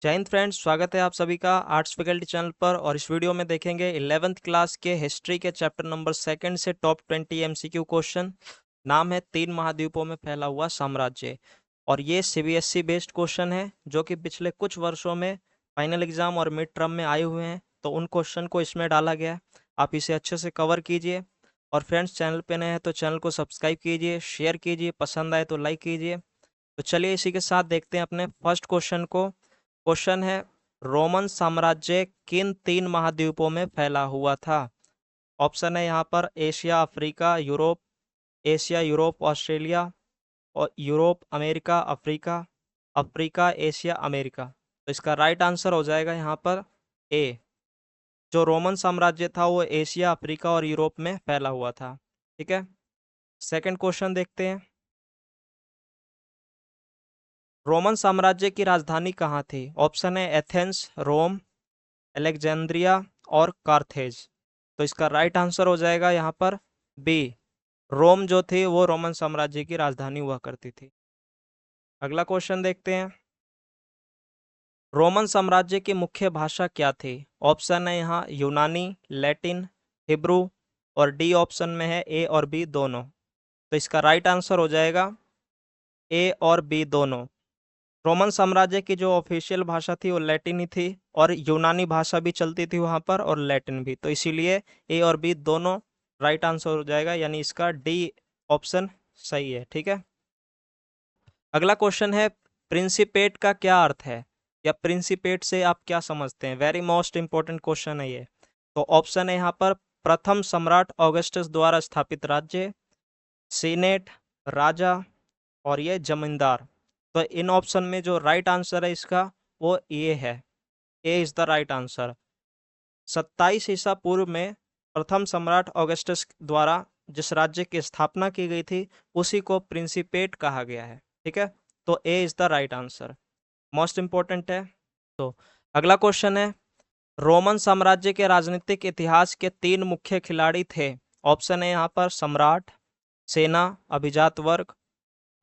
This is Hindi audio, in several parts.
जय हिंद फ्रेंड्स, स्वागत है आप सभी का आर्ट्स फैकल्टी चैनल पर। और इस वीडियो में देखेंगे 11th क्लास के हिस्ट्री के चैप्टर नंबर 2 से टॉप 20 एमसीक्यू क्वेश्चन। नाम है तीन महाद्वीपों में फैला हुआ साम्राज्य। और ये सीबीएसई बेस्ड क्वेश्चन है जो कि पिछले कुछ वर्षों में फाइनल एग्जाम और मिड टर्म में आए हुए हैं, तो उन क्वेश्चन को इसमें डाला गया है। आप इसे अच्छे से कवर कीजिए। और फ्रेंड्स, चैनल पे नए हैं तो चैनल को सब्सक्राइब कीजिए, शेयर कीजिए, पसंद आए तो लाइक कीजिए। तो चलिए इसी के साथ देखते हैं अपने फर्स्ट क्वेश्चन को। क्वेश्चन है, रोमन साम्राज्य किन तीन महाद्वीपों में फैला हुआ था? ऑप्शन है यहाँ पर Asia, Africa, Europe. Asia, Europe, Australia. और Europe, America, Africa. Africa, Asia, America. तो इसका राइट आंसर हो जाएगा यहाँ पर ए। जो रोमन साम्राज्य था वो एशिया, अफ्रीका और यूरोप में फैला हुआ था। ठीक है, सेकंड क्वेश्चन देखते हैं। रोमन साम्राज्य की राजधानी कहाँ थी? ऑप्शन है एथेंस, रोम, अलेक्जेंड्रिया और कार्थेज। तो इसका राइट आंसर हो जाएगा यहाँ पर बी। रोम जो थी वो रोमन साम्राज्य की राजधानी हुआ करती थी। अगला क्वेश्चन देखते हैं। रोमन साम्राज्य की मुख्य भाषा क्या थी? ऑप्शन है यहाँ यूनानी, लैटिन, हिब्रू और डी ऑप्शन में है ए और बी दोनों। तो इसका राइट आंसर हो जाएगा ए और बी दोनों। रोमन साम्राज्य की जो ऑफिशियल भाषा थी वो लैटिन ही थी, और यूनानी भाषा भी चलती थी वहां पर और लैटिन भी। तो इसीलिए ए और बी दोनों राइट आंसर हो जाएगा, यानी इसका डी ऑप्शन सही है। ठीक है, अगला क्वेश्चन है, प्रिंसिपेट का क्या अर्थ है? या प्रिंसिपेट से आप क्या समझते हैं? वेरी मोस्ट इंपॉर्टेंट क्वेश्चन है ये। तो ऑप्शन है यहाँ पर प्रथम सम्राट ऑगस्टस द्वारा स्थापित राज्य, सीनेट, राजा और ये जमींदार। तो इन ऑप्शन में जो राइट आंसर है इसका वो ए है। ए इज द राइट आंसर। 27 ईसा पूर्व में प्रथम सम्राट ऑगस्टस द्वारा जिस राज्य की स्थापना की गई थी उसी को प्रिंसिपेट कहा गया है। ठीक है, तो A is the right answer, most important है। तो अगला क्वेश्चन है, रोमन साम्राज्य के राजनीतिक इतिहास के तीन मुख्य खिलाड़ी थे। ऑप्शन है यहाँ पर सम्राट, सेना, अभिजात वर्ग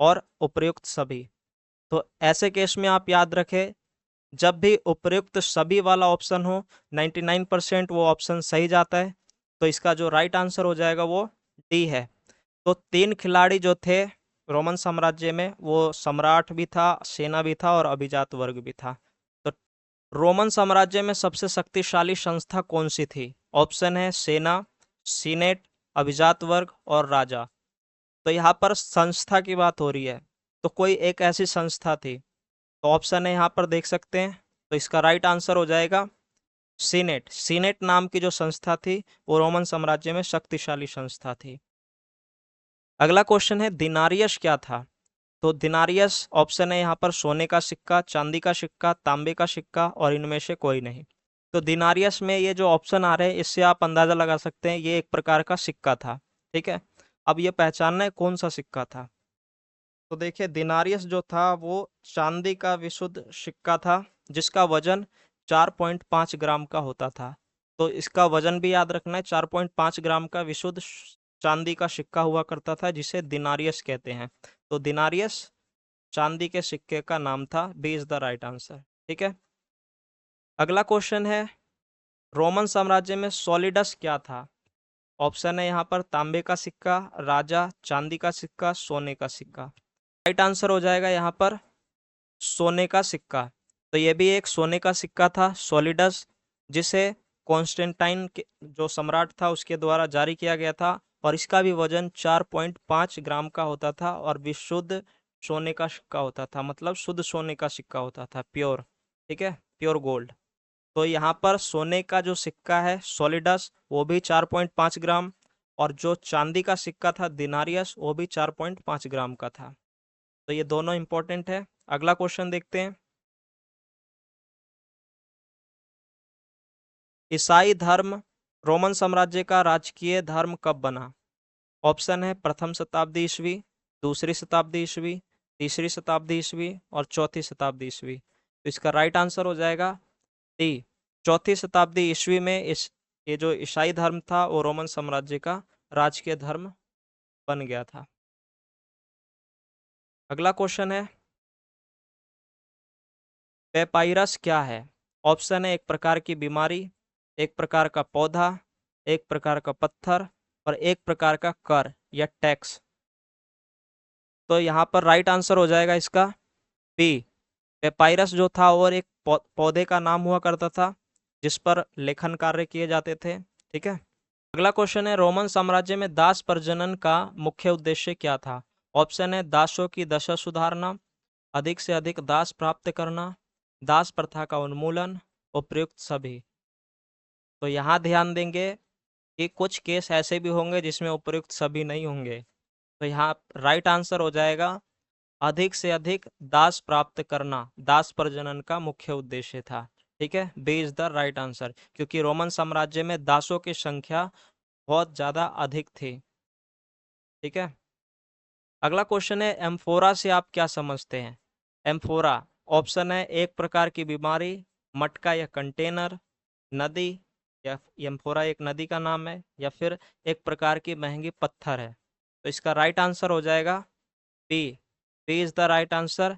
और उपर्युक्त सभी। तो ऐसे केस में आप याद रखें, जब भी उपर्युक्त सभी वाला ऑप्शन हो 99% वो ऑप्शन सही जाता है। तो इसका जो राइट आंसर हो जाएगा वो डी है। तो तीन खिलाड़ी जो थे रोमन साम्राज्य में, वो सम्राट भी था, सेना भी था और अभिजात वर्ग भी था। तो रोमन साम्राज्य में सबसे शक्तिशाली संस्था कौन सी थी? ऑप्शन है सेना, सीनेट, अभिजात वर्ग और राजा। तो यहाँ पर संस्था की बात हो रही है, तो कोई एक ऐसी संस्था थी। तो ऑप्शन है यहाँ पर देख सकते हैं। तो इसका राइट आंसर हो जाएगा सीनेट। सीनेट नाम की जो संस्था थी वो रोमन साम्राज्य में शक्तिशाली संस्था थी। अगला क्वेश्चन है, दिनारियस क्या था? तो दिनारियस ऑप्शन है यहाँ पर सोने का सिक्का, चांदी का सिक्का, तांबे का सिक्का और इनमें से कोई नहीं। तो दिनारियस में ये जो ऑप्शन आ रहे हैं इससे आप अंदाजा लगा सकते हैं ये एक प्रकार का सिक्का था। ठीक है, अब ये पहचानना है कौन सा सिक्का था। तो देखिए, दिनारियस जो था वो चांदी का विशुद्ध सिक्का था जिसका वजन 4.5 ग्राम का होता था। तो इसका वजन भी याद रखना है, 4.5 ग्राम का विशुद्ध चांदी का सिक्का हुआ करता था जिसे दिनारियस कहते हैं। तो दिनारियस चांदी के सिक्के का नाम था। B is the right answer. ठीक है, अगला क्वेश्चन है, रोमन साम्राज्य में सॉलिडस क्या था? ऑप्शन है यहाँ पर तांबे का सिक्का, राजा, चांदी का सिक्का, सोने का सिक्का। राइट आंसर हो जाएगा यहाँ पर सोने का सिक्का। तो ये भी एक सोने का सिक्का था सॉलिडस, जिसे कॉन्स्टेंटाइन जो सम्राट था उसके द्वारा जारी किया गया था। और इसका भी वजन 4.5 ग्राम का होता था और विशुद्ध सोने का सिक्का होता था, मतलब शुद्ध सोने का सिक्का होता था, प्योर। ठीक है, प्योर गोल्ड। तो यहाँ पर सोने का जो सिक्का है सॉलिडस वो भी 4.5 ग्राम, और जो चांदी का सिक्का था दिनारियस वो भी 4.5 ग्राम का था। तो ये दोनों इंपॉर्टेंट है। अगला क्वेश्चन देखते हैं, ईसाई धर्म रोमन साम्राज्य का राजकीय धर्म कब बना? ऑप्शन है प्रथम शताब्दी ईस्वी, दूसरी शताब्दी ईस्वी, तीसरी शताब्दी ईस्वी और चौथी शताब्दी ईस्वी। तो इसका राइट आंसर हो जाएगा डी, चौथी शताब्दी ईस्वी में इस ये जो ईसाई धर्म था वो रोमन साम्राज्य का राजकीय धर्म बन गया था। अगला क्वेश्चन है, पेपाइरस क्या है? ऑप्शन है एक प्रकार की बीमारी, एक प्रकार का पौधा, एक प्रकार का पत्थर और एक प्रकार का कर या टैक्स। तो यहाँ पर राइट आंसर हो जाएगा इसका बी। पेपाइरस जो था और एक पौधे का नाम हुआ करता था जिस पर लेखन कार्य किए जाते थे। ठीक है, अगला क्वेश्चन है रोमन साम्राज्य में दास प्रजनन का मुख्य उद्देश्य क्या था? ऑप्शन है दासों की दशा सुधारना, अधिक से अधिक दास प्राप्त करना, दास प्रथा का उन्मूलन, उपयुक्त सभी। तो यहाँ ध्यान देंगे कि कुछ केस ऐसे भी होंगे जिसमें उपयुक्त सभी नहीं होंगे। तो यहाँ राइट आंसर हो जाएगा अधिक से अधिक दास प्राप्त करना दास प्रजनन का मुख्य उद्देश्य था। ठीक है, B is the right answer, क्योंकि रोमन साम्राज्य में दासों की संख्या बहुत ज्यादा अधिक थी। ठीक है, अगला क्वेश्चन है एम्फोरा से आप क्या समझते हैं? एम्फोरा ऑप्शन है एक प्रकार की बीमारी, मटका या कंटेनर, नदी, या एम्फोरा एक नदी का नाम है, या फिर एक प्रकार की महंगी पत्थर है। तो इसका राइट आंसर हो जाएगा B. B is the right answer.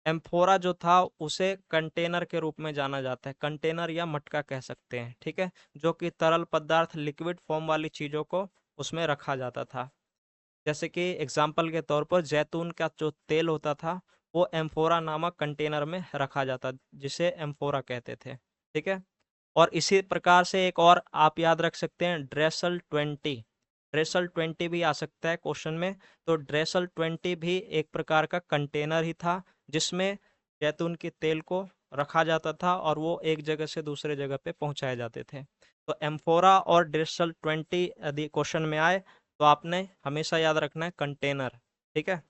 Amphora जो था उसे कंटेनर के रूप में जाना जाता है, कंटेनर या मटका कह सकते हैं। ठीक है, जो कि तरल पदार्थ लिक्विड फॉर्म वाली चीजों को उसमें रखा जाता था। जैसे कि एग्जाम्पल के तौर पर जैतून का जो तेल होता था वो एम्फोरा नामक कंटेनर में रखा जाता, जिसे एम्फोरा कहते थे। ठीक है, और इसी प्रकार से एक और आप याद रख सकते हैं ड्रेसल 20। ड्रेसल 20 भी आ सकता है क्वेश्चन में। तो ड्रेसल 20 भी एक प्रकार का कंटेनर ही था जिसमें जैतून के तेल को रखा जाता था और वो एक जगह से दूसरे जगह पे पहुंचाए जाते थे। तो एम्फोरा और ड्रेसल 20 यदि क्वेश्चन में आए तो आपने हमेशा याद रखना है कंटेनर। ठीक है,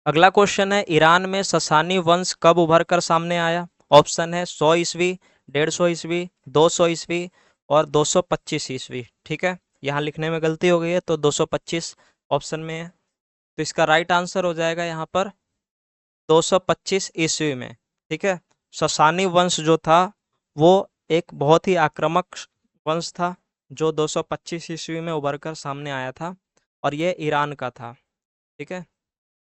अगला क्वेश्चन है ईरान में ससानी वंश कब उभर कर सामने आया? ऑप्शन है 100 ईस्वी, 150 ईस्वी, 200 ईस्वी और 225 ईस्वी। ठीक है, यहाँ लिखने में गलती हो गई है तो 225 ऑप्शन में है। तो इसका राइट आंसर हो जाएगा यहाँ पर 225 ईस्वी में। ठीक है, ससानी वंश जो था वो एक बहुत ही आक्रामक वंश था जो 225 ईस्वी में उभर कर सामने आया था और ये ईरान का था। ठीक है,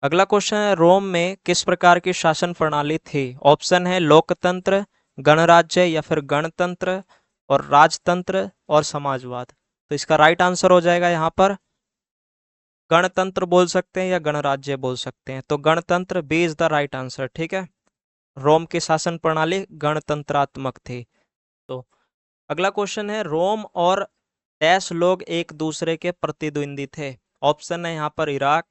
अगला क्वेश्चन है रोम में किस प्रकार की शासन प्रणाली थी? ऑप्शन है लोकतंत्र, गणराज्य या फिर गणतंत्र और राजतंत्र और समाजवाद। तो इसका राइट आंसर हो जाएगा यहाँ पर गणतंत्र बोल सकते हैं या गणराज्य बोल सकते हैं। तो गणतंत्र B is the right answer. ठीक है, रोम की शासन प्रणाली गणतंत्रात्मक थी। तो अगला क्वेश्चन है रोम और डैश लोग एक दूसरे के प्रतिद्वंदी थे? ऑप्शन है यहाँ पर इराक,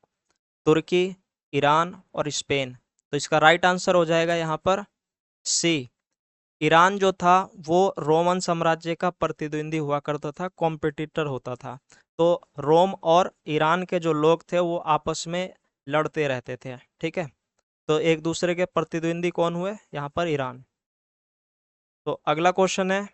तुर्की, ईरान और स्पेन। तो इसका राइट आंसर हो जाएगा यहाँ पर सी। ईरान जो था वो रोमन साम्राज्य का प्रतिद्वंदी हुआ करता था, कॉम्पिटिटर होता था। तो रोम और ईरान के जो लोग थे वो आपस में लड़ते रहते थे। ठीक है, तो एक दूसरे के प्रतिद्वंदी कौन हुए? यहाँ पर ईरान। तो अगला क्वेश्चन है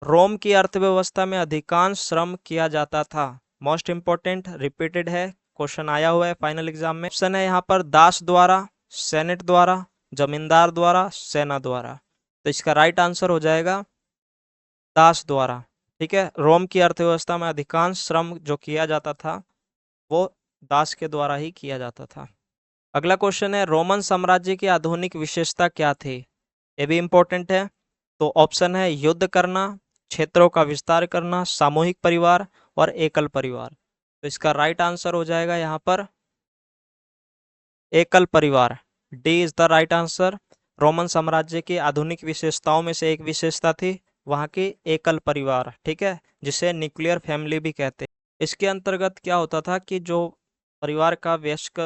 रोम की अर्थव्यवस्था में अधिकांश श्रम किया जाता था। मोस्ट इंपॉर्टेंट रिपीटेड है, क्वेश्चन आया हुआ है फाइनल एग्जाम में। ऑप्शन है यहाँ पर दास द्वारा, सेनेट द्वारा, जमींदार द्वारा, सेना द्वारा। तो इसका राइट आंसर हो जाएगा दास द्वारा। ठीक है, रोम की अर्थव्यवस्था में अधिकांश श्रम जो किया जाता था वो दास के द्वारा ही किया जाता था। अगला क्वेश्चन है रोमन साम्राज्य की आधुनिक विशेषता क्या थी? ये भी इंपॉर्टेंट है। तो ऑप्शन है युद्ध करना, क्षेत्रों का विस्तार करना, सामूहिक परिवार और एकल परिवार। तो इसका राइट आंसर हो जाएगा यहाँ पर एकल परिवार। D is the right answer. Roman साम्राज्य की आधुनिक विशेषताओं में से एक विशेषता थी वहाँ की एकल परिवार। ठीक है, जिसे न्यूक्लियर फैमिली भी कहते हैं। इसके अंतर्गत क्या होता था कि जो परिवार का वयस्क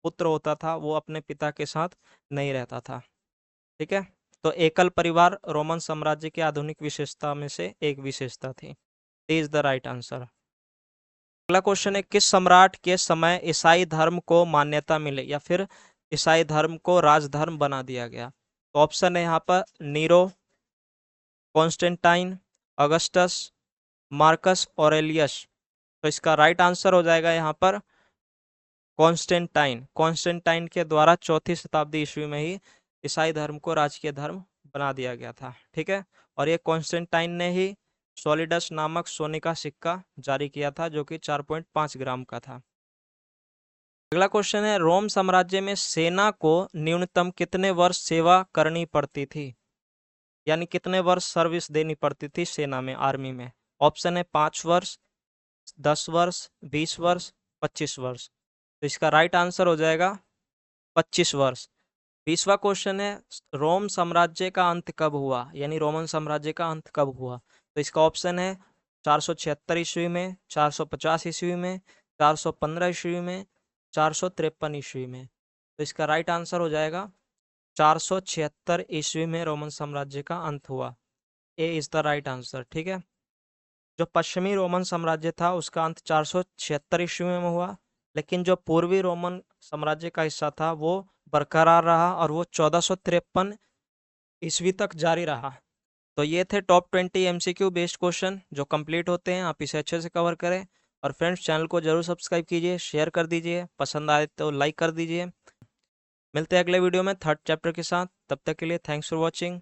पुत्र होता था वो अपने पिता के साथ नहीं रहता था। ठीक है, तो एकल परिवार रोमन साम्राज्य की आधुनिक विशेषता में से एक विशेषता थी। Is the right answer. अगला क्वेश्चन है किस सम्राट के समय ईसाई धर्म को मान्यता मिले या फिर ईसाई धर्म को राजधर्म बना दिया गया? तो ऑप्शन है यहाँ पर Nero, Constantine, Augustus, Marcus Aurelius. तो इसका राइट आंसर हो जाएगा यहाँ पर कॉन्स्टेंटाइन। कॉन्स्टेंटाइन के द्वारा 4वीं शताब्दी ईस्वी में ही ईसाई धर्म को राजकीय धर्म बना दिया गया था। ठीक है, और ये कॉन्स्टेंटाइन ने ही सॉलिडस नामक सोने का सिक्का जारी किया था जो कि 4.5 ग्राम का था। अगला क्वेश्चन है, रोम साम्राज्य में सेना को न्यूनतम कितने वर्ष सेवा करनी पड़ती थी, यानी कितने वर्ष सर्विस देनी पड़ती थी सेना में, आर्मी में। ऑप्शन है 5 वर्ष, 10 वर्ष, 20 वर्ष, 25 वर्ष। तो इसका राइट आंसर हो जाएगा 25 वर्ष। 20वां क्वेश्चन है, रोम साम्राज्य का अंत कब हुआ, यानी रोमन साम्राज्य का अंत कब हुआ। तो इसका ऑप्शन है 476 ईस्वी में, 450 ईस्वी में, 415 ईस्वी में, 453 ईस्वी में। तो इसका राइट आंसर हो जाएगा 476 ईस्वी में रोमन साम्राज्य का अंत हुआ। ए इज द राइट आंसर। ठीक है, जो पश्चिमी रोमन साम्राज्य था उसका अंत 476 ईस्वी में हुआ, लेकिन जो पूर्वी रोमन साम्राज्य का हिस्सा था वो बरकरार रहा और वो 1453 ईस्वी तक जारी रहा। तो ये थे टॉप 20 एमसीक्यू बेस्ड क्वेश्चन जो कंप्लीट होते हैं, आप इसे अच्छे से कवर करें। और फ्रेंड्स, चैनल को जरूर सब्सक्राइब कीजिए, शेयर कर दीजिए, पसंद आए तो लाइक कर दीजिए। मिलते हैं अगले वीडियो में थर्ड चैप्टर के साथ, तब तक के लिए थैंक्स फॉर वॉचिंग।